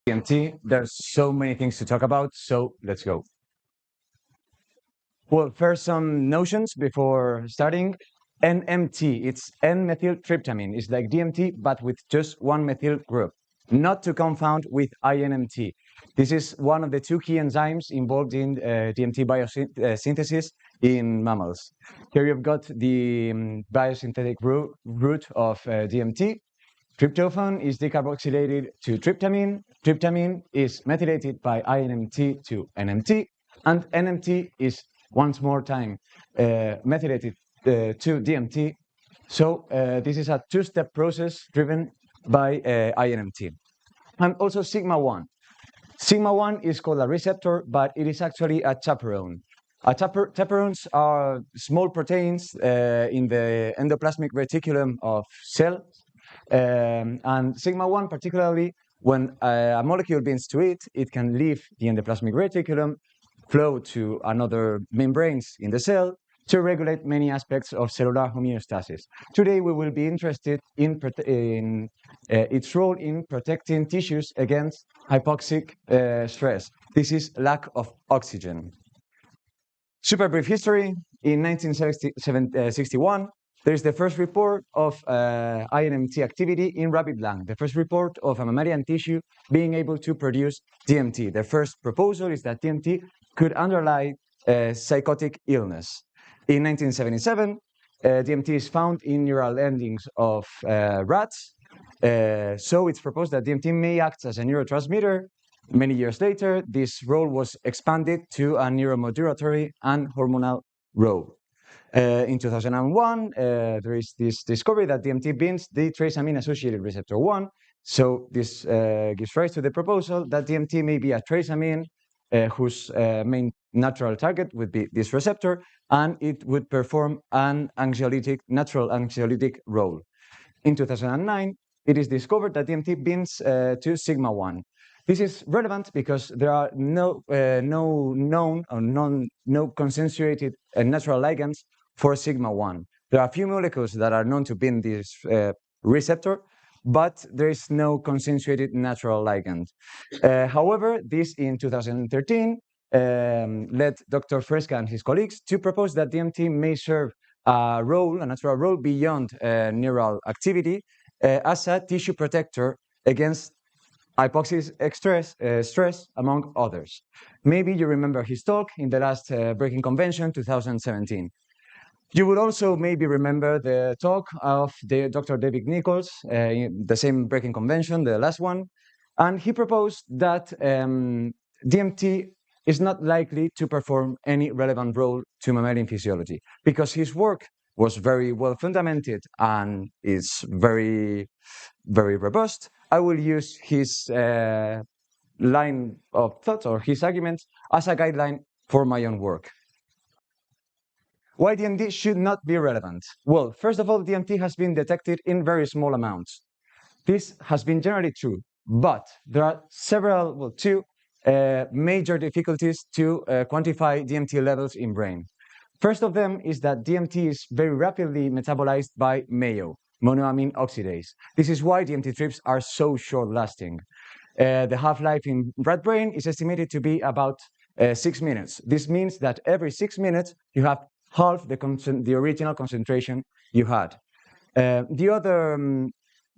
DMT. There's so many things to talk about, so let's go. Well, first some notions before starting. NMT, it's N-methyltryptamine. It's like DMT, but with just one methyl group, not to confound with INMT. This is one of the two key enzymes involved in DMT biosynthesis in mammals. Here you've got the biosynthetic route of DMT. Tryptophan is decarboxylated to tryptamine. Tryptamine is methylated by INMT to NMT. And NMT is once more time methylated to DMT. So this is a two-step process driven by INMT. And also sigma-1. Sigma-1 is called a receptor, but it is actually a chaperone. Chaperones are small proteins in the endoplasmic reticulum of cells. And sigma-1, particularly when a molecule binds to it, it can leave the endoplasmic reticulum, flow to another membranes in the cell to regulate many aspects of cellular homeostasis. Today, we will be interested in its role in protecting tissues against hypoxic stress. This is lack of oxygen. Super brief history. In 1961, there is the first report of INMT activity in rabbit lung, the first report of a mammalian tissue being able to produce DMT. The first proposal is that DMT could underlie psychotic illness. In 1977, DMT is found in neural endings of rats. So it's proposed that DMT may act as a neurotransmitter. Many years later, this role was expanded to a neuromodulatory and hormonal role. In 2001, there is this discovery that DMT binds the trace amine-associated receptor 1. So this gives rise to the proposal that DMT may be a trace amine whose main natural target would be this receptor, and it would perform an natural anxiolytic role. In 2009, it is discovered that DMT binds to sigma-1. This is relevant because there are no known or no consensuated natural ligands for sigma-1. There are a few molecules that are known to bind this receptor, but there is no consensuated natural ligand. However, this in 2013 led Dr. Fresca and his colleagues to propose that DMT may serve a natural role beyond neural activity as a tissue protector against hypoxic stress, among others. Maybe you remember his talk in the last Breaking Convention 2017. You will also maybe remember the talk of Dr. David Nichols, the same Breaking Convention, the last one, and he proposed that DMT is not likely to perform any relevant role to mammalian physiology because his work was very well fundamented and is very, very robust. I will use his line of thought or his arguments as a guideline for my own work. Why DMT should not be relevant? Well, first of all, DMT has been detected in very small amounts. This has been generally true, but there are two major difficulties to quantify DMT levels in brain. First of them is that DMT is very rapidly metabolized by MAO, monoamine oxidase. This is why DMT trips are so short-lasting. The half-life in rat brain is estimated to be about 6 minutes. This means that every 6 minutes you have half the original concentration you had. The other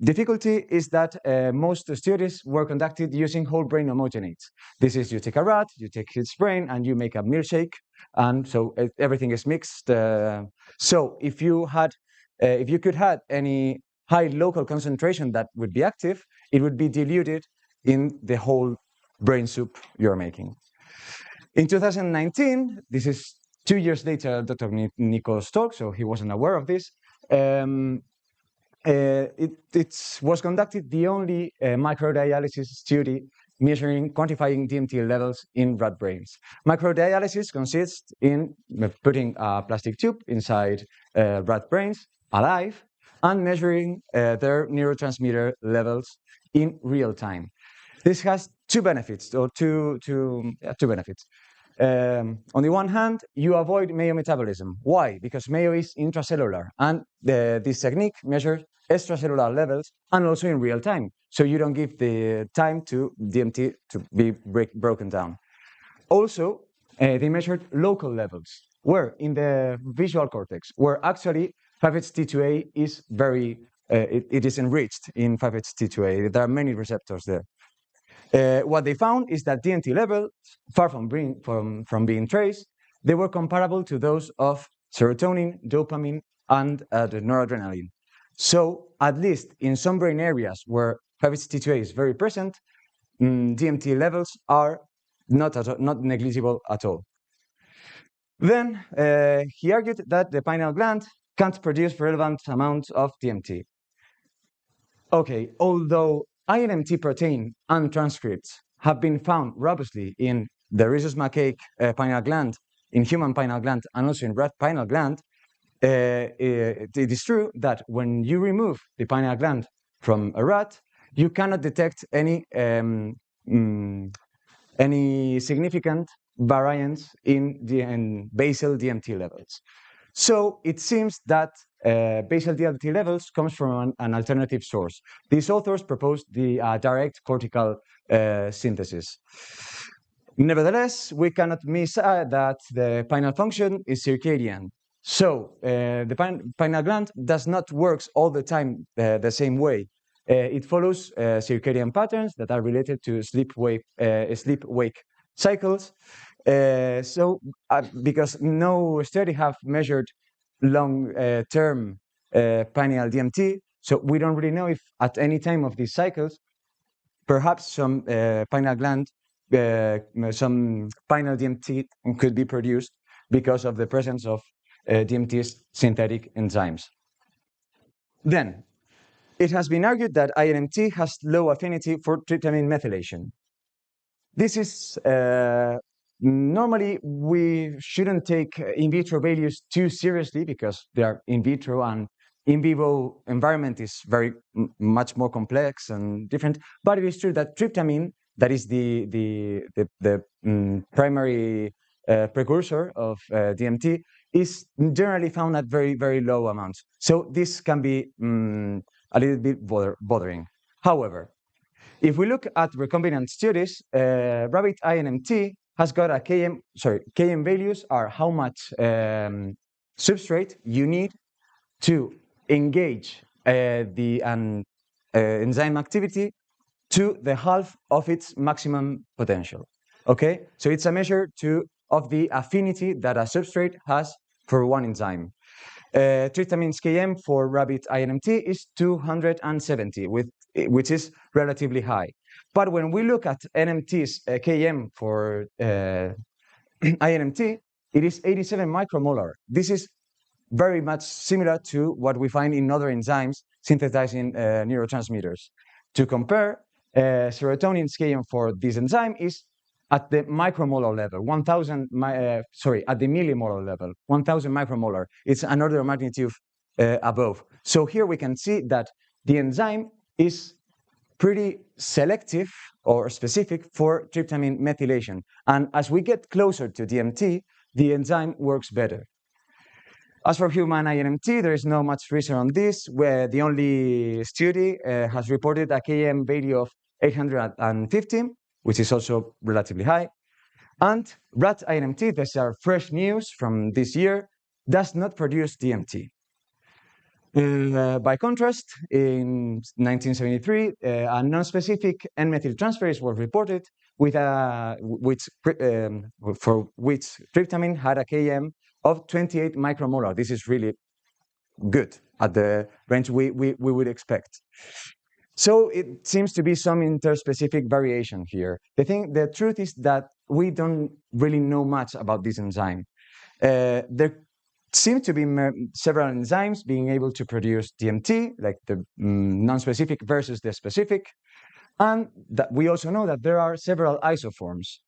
difficulty is that most studies were conducted using whole brain homogenates. This is, you take a rat, you take its brain, and you make a milkshake, and so everything is mixed. So if you could have any high local concentration that would be active, it would be diluted in the whole brain soup you're making. In 2019, this is 2 years later, Dr. Nichols' talk, so he wasn't aware of this. It was conducted the only microdialysis study quantifying DMT levels in rat brains. Microdialysis consists in putting a plastic tube inside rat brains alive and measuring their neurotransmitter levels in real time. This has two benefits. On the one hand, you avoid mayo metabolism. Why? Because mayo is intracellular, and this technique measures extracellular levels and also in real time. So you don't give the time to DMT to be broken down. Also, they measured local levels, where in the visual cortex, where actually 5-HT2A is very, it is enriched in 5-HT2A. There are many receptors there. What they found is that DMT levels, far from being traced, they were comparable to those of serotonin, dopamine, and the noradrenaline. So, at least in some brain areas where 5-HT2A is very present, DMT levels are not negligible at all. Then he argued that the pineal gland can't produce relevant amounts of DMT. Okay, although INMT protein and transcripts have been found robustly in the rhesus macaque pineal gland, in human pineal gland, and also in rat pineal gland, it is true that when you remove the pineal gland from a rat, you cannot detect any significant variance in basal DMT levels. So it seems that basal DMT levels comes from an alternative source. These authors proposed the direct cortical synthesis. Nevertheless, we cannot miss that the pineal function is circadian. So the pineal gland does not work all the time the same way. It follows circadian patterns that are related to sleep-wake cycles. Because no study have measured long-term pineal DMT, so we don't really know if at any time of these cycles, perhaps some pineal gland, some pineal DMT could be produced because of the presence of DMT's synthetic enzymes. Then, it has been argued that INMT has low affinity for tryptamine methylation. This is normally we shouldn't take in vitro values too seriously because they are in vitro, and in vivo environment is very much more complex and different. But it is true that tryptamine, that is the primary precursor of DMT, is generally found at very, very low amounts. So this can be a little bit bothering. However, if we look at recombinant studies, rabbit INMT has got a Km values are how much substrate you need to engage the enzyme activity to the half of its maximum potential. Okay, so it's a measure of the affinity that a substrate has for one enzyme. Tryptamine's Km for rabbit INMT is 270, which is relatively high. But when we look at NMT's Km for INMT, it is 87 micromolar. This is very much similar to what we find in other enzymes synthesizing neurotransmitters. To compare, serotonin's Km for this enzyme is at the micromolar level, at the millimolar level, 1000 micromolar. It's an order of magnitude above. So here we can see that the enzyme is pretty selective or specific for tryptamine methylation. And as we get closer to DMT, the enzyme works better. As for human INMT, there is no much research on this, where the only study has reported a Km value of 850, which is also relatively high. And rat INMT, these are fresh news from this year, does not produce DMT. By contrast, in 1973, a non-specific N-dimethyltryptamine was reported for which tryptamine had a Km of 28 micromolar. This is really good at the range we would expect. So it seems to be some interspecific variation here. The truth is that we don't really know much about this enzyme. There seem to be several enzymes being able to produce DMT, like the non-specific versus the specific. And that we also know that there are several isoforms.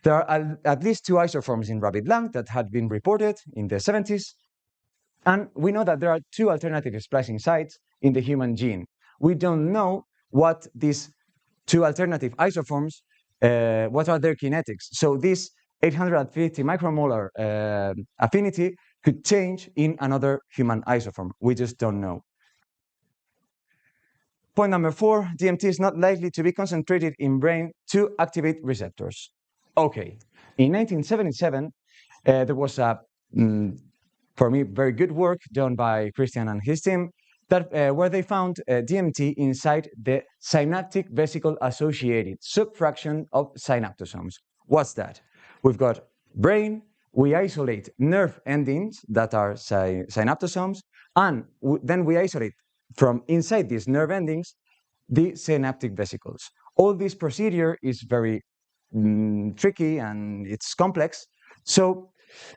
There are at least 2 isoforms in rabbit lung that had been reported in the 70s. And we know that there are 2 alternative splicing sites in the human gene. We don't know what these 2 alternative isoforms, what are their kinetics. So this 850 micromolar affinity could change in another human isoform. We just don't know. Point number 4, DMT is not likely to be concentrated in brain to activate receptors. Okay, in 1977, there was a, for me, very good work done by Christian and his team that where they found DMT inside the synaptic vesicle associated subfraction of synaptosomes. What's that? We've got brain, we isolate nerve endings that are synaptosomes, and then we isolate from inside these nerve endings the synaptic vesicles. All this procedure is very tricky and it's complex. So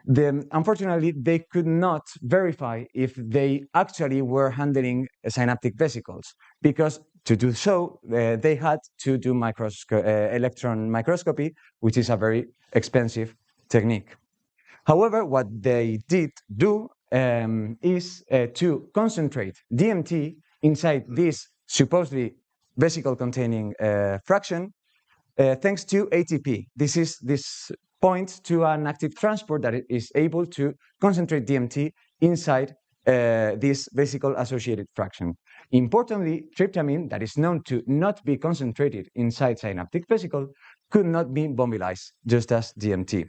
unfortunately, they could not verify if they actually were handling synaptic vesicles, because to do so, they had to do electron microscopy, which is a very expensive technique. However, what they did do is to concentrate DMT inside this supposedly vesicle-containing fraction thanks to ATP. This points to an active transport that is able to concentrate DMT inside this vesicle-associated fraction. Importantly, tryptamine, that is known to not be concentrated inside synaptic vesicle, could not be mobilized, just as DMT.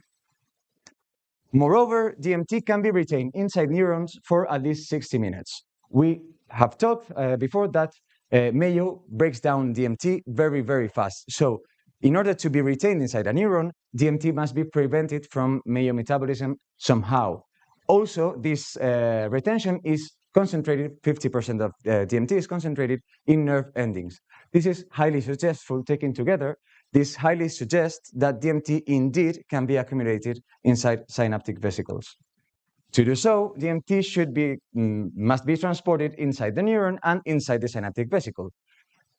Moreover, DMT can be retained inside neurons for at least 60 minutes. We have talked before that Mayo breaks down DMT very, very fast. So in order to be retained inside a neuron, DMT must be prevented from Mayo metabolism somehow. Also, this retention is concentrated, 50% of DMT is concentrated in nerve endings. This is highly suggestible taken together. This highly suggests that DMT indeed can be accumulated inside synaptic vesicles. To do so, DMT must be transported inside the neuron and inside the synaptic vesicle.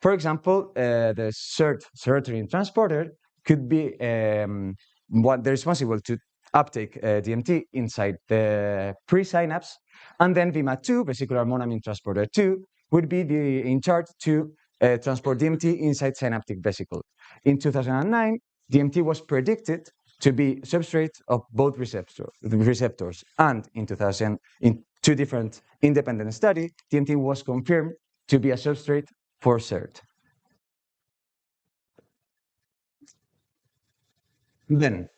For example, the serotonin transporter could be what they're responsible to uptake DMT inside the presynapse, and then VMAT2, vesicular monoamine transporter 2, would be in charge to transport DMT inside synaptic vesicle. In 2009, DMT was predicted to be substrate of both receptors, and in 2000, in 2 different independent studies, DMT was confirmed to be a substrate for SERT. Then,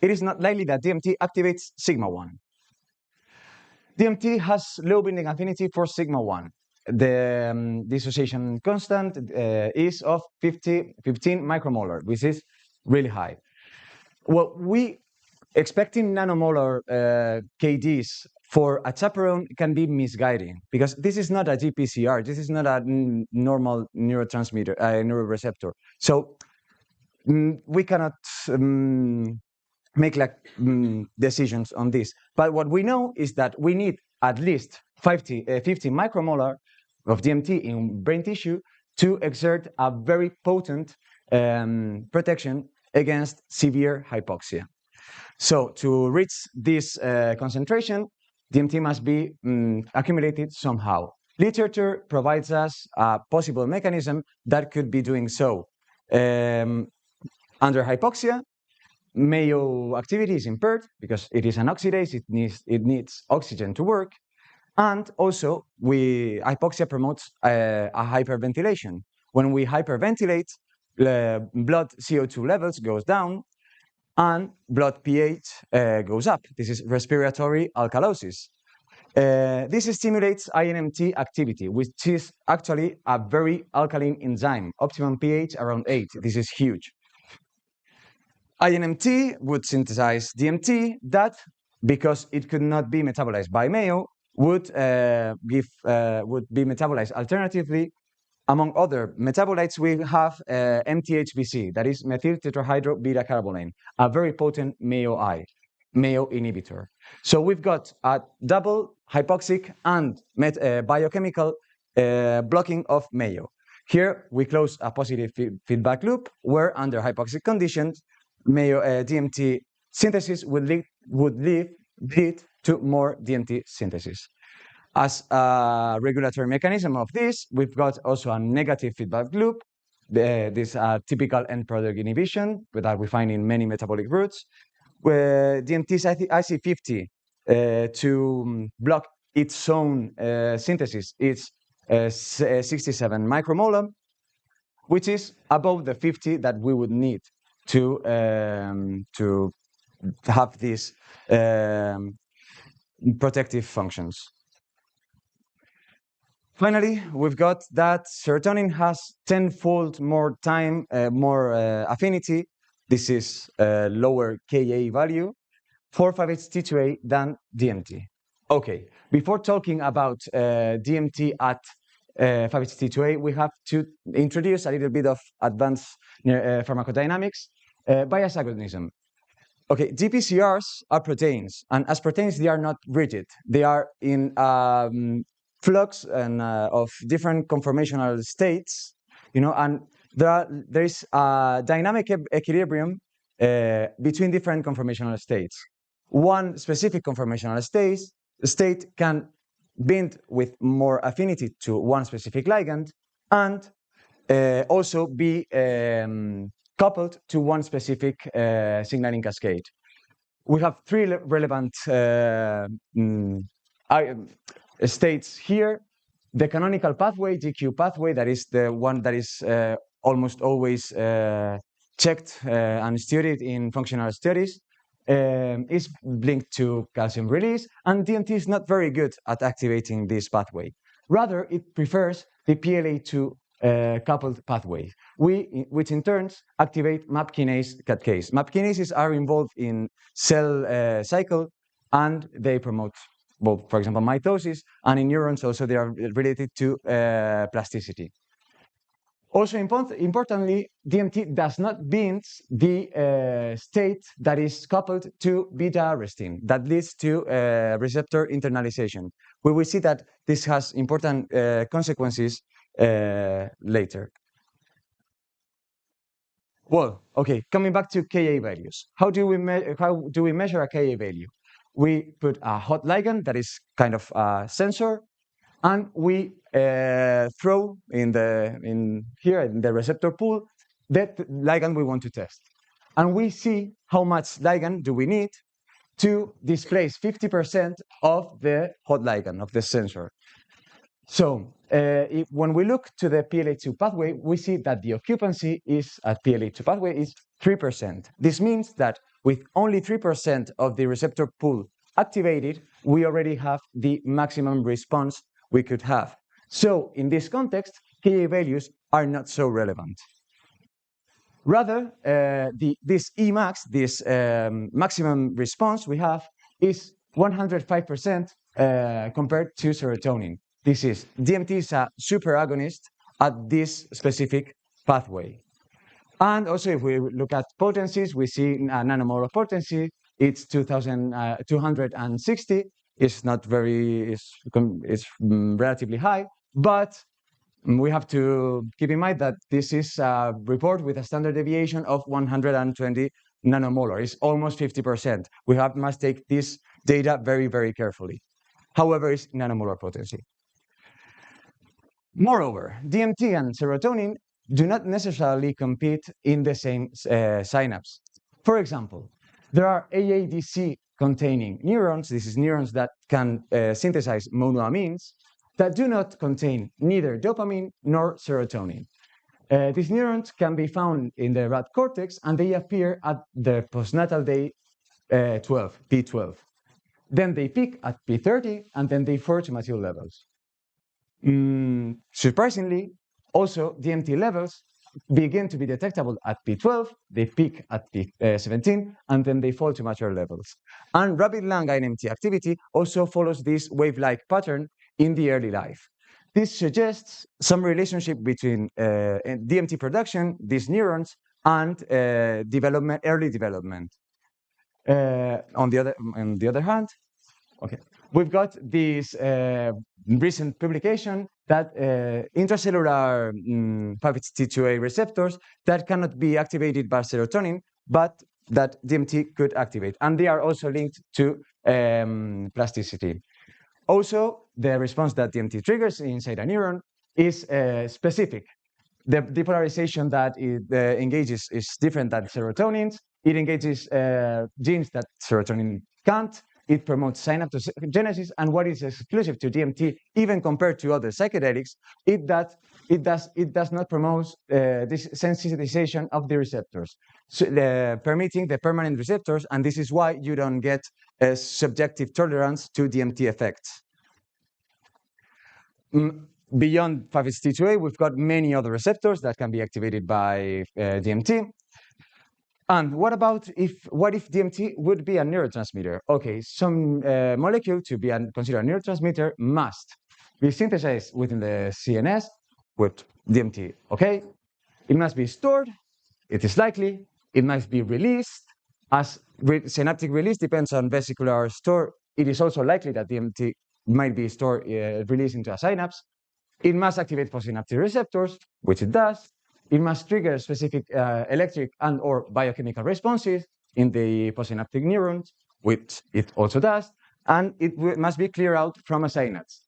it is not likely that DMT activates sigma-1. DMT has low binding affinity for sigma-1. The dissociation constant is of 15 micromolar, which is really high. Well, we expecting nanomolar KDs for a chaperone can be misguiding, because this is not a GPCR, this is not a normal neurotransmitter, neuroreceptor. So we cannot make decisions on this. But what we know is that we need at least 50 micromolar of DMT in brain tissue to exert a very potent protection against severe hypoxia. So to reach this concentration, DMT must be accumulated somehow. Literature provides us a possible mechanism that could be doing so. Under hypoxia, Mayo activity is impaired because it is an oxidase, it needs oxygen to work. And also, hypoxia promotes a hyperventilation. When we hyperventilate, blood CO2 levels goes down and blood pH goes up. This is respiratory alkalosis. This stimulates INMT activity, which is actually a very alkaline enzyme, optimum pH around 8. This is huge. INMT would synthesize DMT that, because it could not be metabolized by Mayo, would be metabolized alternatively. Among other metabolites, we have MTHBC, that is methyl tetrahydro beta carboline, a very potent Mayo inhibitor. So we've got a double hypoxic and biochemical blocking of Mayo. Here we close a positive feedback loop where, under hypoxic conditions, Mayo DMT synthesis would lead to more DMT synthesis. As a regulatory mechanism of this, we've got also a negative feedback loop this typical end product inhibition that we find in many metabolic routes. Where DMT's IC50 to block its own synthesis, it's 67 micromolar, which is above the 50 that we would need to have these protective functions. Finally, we've got that serotonin has 10-fold more affinity. This is a lower Ka value for 5-HT2A than DMT. Okay, before talking about DMT at 5-HT2A, we have to introduce a little bit of advanced pharmacodynamics, bias agonism. Okay, GPCRs are proteins, and as proteins, they are not rigid. They are in flux and of different conformational states, and there is a dynamic equilibrium between different conformational states. One specific conformational state can bind with more affinity to one specific ligand and also be coupled to one specific signaling cascade. We have three relevant states here. The canonical pathway, GQ pathway, that is the one that is almost always checked and studied in functional studies, is linked to calcium release, and DMT is not very good at activating this pathway. Rather, it prefers the PLA2 coupled pathway, which in turn activate MAP kinase catalase. MAP kinases are involved in cell cycle, and they promote, well, for example, mitosis, and in neurons also they are related to plasticity. Also importantly, DMT does not bind the state that is coupled to beta-arrestin. That leads to receptor internalization. We will see that this has important consequences later. Well, okay, coming back to Ka values. How do we measure a Ka value? We put a hot ligand that is kind of a sensor, and we throw in the receptor pool that ligand we want to test. And we see how much ligand do we need to displace 50% of the hot ligand of the sensor. So when we look to the PLA2 pathway, we see that the occupancy is at PLA2 pathway is 3%. This means that with only 3% of the receptor pool activated, we already have the maximum response we could have. So in this context, Ka values are not so relevant. Rather, this Emax, this maximum response we have, is 105% compared to serotonin. This is DMT is a superagonist at this specific pathway. And also, if we look at potencies, we see a nanomolar potency. It's 2,260. It's not very, it's relatively high, but we have to keep in mind that this is a report with a standard deviation of 120 nanomolar. It's almost 50%. We must take this data very, very carefully. However, it's nanomolar potency. Moreover, DMT and serotonin do not necessarily compete in the same synapse. For example, there are AADC containing neurons, this is neurons that can synthesize monoamines, that do not contain neither dopamine nor serotonin. These neurons can be found in the rat cortex, and they appear at the postnatal day 12, P12. Then they peak at P30, and then they fall to mature levels. Surprisingly, also DMT levels begin to be detectable at P12, they peak at P17, and then they fall to mature levels. And rapid lung INMT activity also follows this wave-like pattern in the early life. This suggests some relationship between DMT production, these neurons, and early development. On the other hand, okay, we've got this recent publication that intracellular 5-HT2A receptors that cannot be activated by serotonin, but that DMT could activate. And they are also linked to plasticity. Also, the response that DMT triggers inside a neuron is specific. The depolarization that it engages is different than serotonin. It engages genes that serotonin can't. It promotes synaptogenesis, and what is exclusive to DMT, even compared to other psychedelics, it does not promote this sensitization of the receptors, so, permitting the permanent receptors, and this is why you don't get a subjective tolerance to DMT effects. Beyond 5-HT2A, we've got many other receptors that can be activated by DMT. And what if DMT would be a neurotransmitter? Okay, some molecule to be considered a neurotransmitter must be synthesized within the CNS with DMT. Okay, it must be stored. It is likely. It must be released. As synaptic release depends on vesicular store, it is also likely that DMT might be stored, released into a synapse. It must activate postsynaptic receptors, which it does. It must trigger specific electric and/or biochemical responses in the postsynaptic neurons, which it also does. And it must be cleared out from a synapse,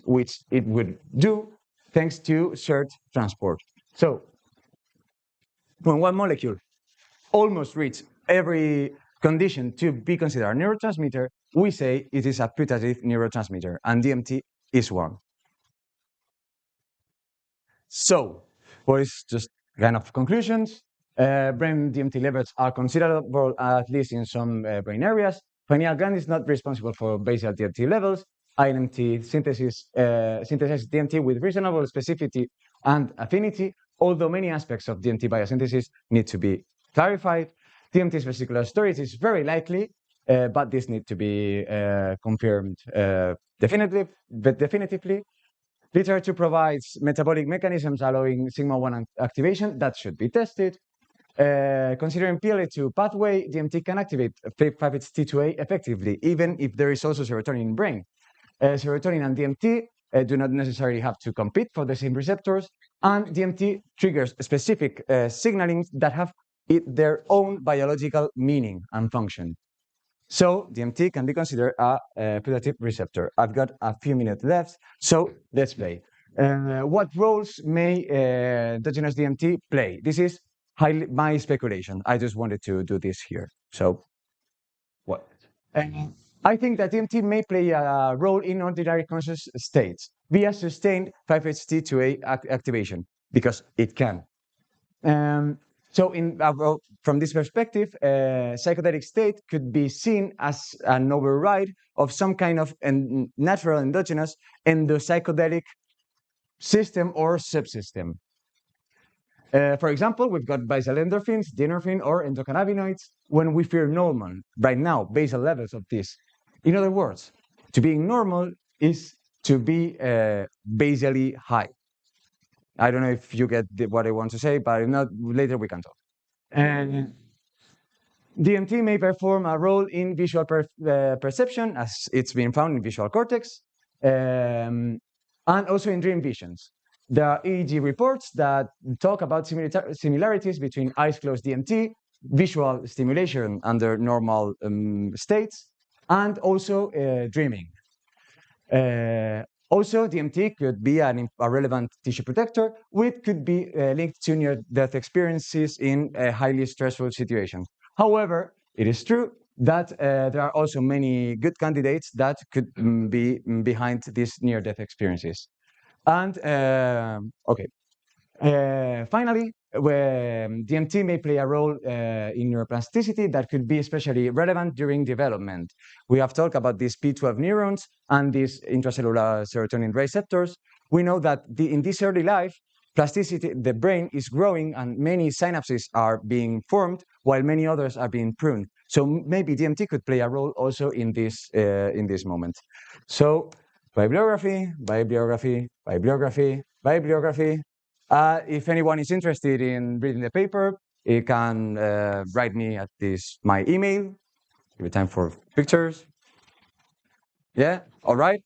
which it would do thanks to shared transport. So, when one molecule almost reaches every condition to be considered a neurotransmitter, we say it is a putative neurotransmitter, and DMT is one. So, what is just kind of conclusions? Brain DMT levels are considerable, at least in some brain areas. Pineal gland is not responsible for basal DMT levels. INMT synthesizes DMT with reasonable specificity and affinity, although many aspects of DMT biosynthesis need to be clarified. DMT's vesicular storage is very likely, but this needs to be confirmed definitively. Literature provides metabolic mechanisms allowing sigma-1 activation that should be tested. Considering PLA2 pathway, DMT can activate 5-HT2A effectively, even if there is also serotonin in brain. Serotonin and DMT do not necessarily have to compete for the same receptors, and DMT triggers specific signaling that have their own biological meaning and function. So DMT can be considered a putative receptor. I've got a few minutes left, so let's play. What roles may endogenous DMT play? This is my speculation. I just wanted to do this here. So, what? I think that DMT may play a role in ordinary conscious states via sustained 5-HT2A activation, because it can. So, from this perspective, psychedelic state could be seen as an override of some kind of natural endogenous endopsychedelic system or subsystem. For example, we've got basal endorphins, dynorphin, or endocannabinoids when we feel normal. Right now, basal levels of this. In other words, to being normal is to be basally high. I don't know if you get what I want to say, but if not, later we can talk. And DMT may perform a role in visual perception, as it's been found in visual cortex, and also in dream visions. There are EEG reports that talk about similarities between eyes closed DMT, visual stimulation under normal states, and also dreaming. Also, DMT could be a relevant tissue protector, which could be linked to near-death experiences in a highly stressful situation. However, it is true that there are also many good candidates that could be behind these near-death experiences. And, finally, DMT may play a role in neuroplasticity that could be especially relevant during development. We have talked about these P12 neurons and these intracellular serotonin receptors. We know that in this early life, plasticity, the brain is growing and many synapses are being formed while many others are being pruned. So maybe DMT could play a role also in this moment. So bibliography. If anyone is interested in reading the paper, you can write me at my email. Give it time for pictures. Yeah, all right.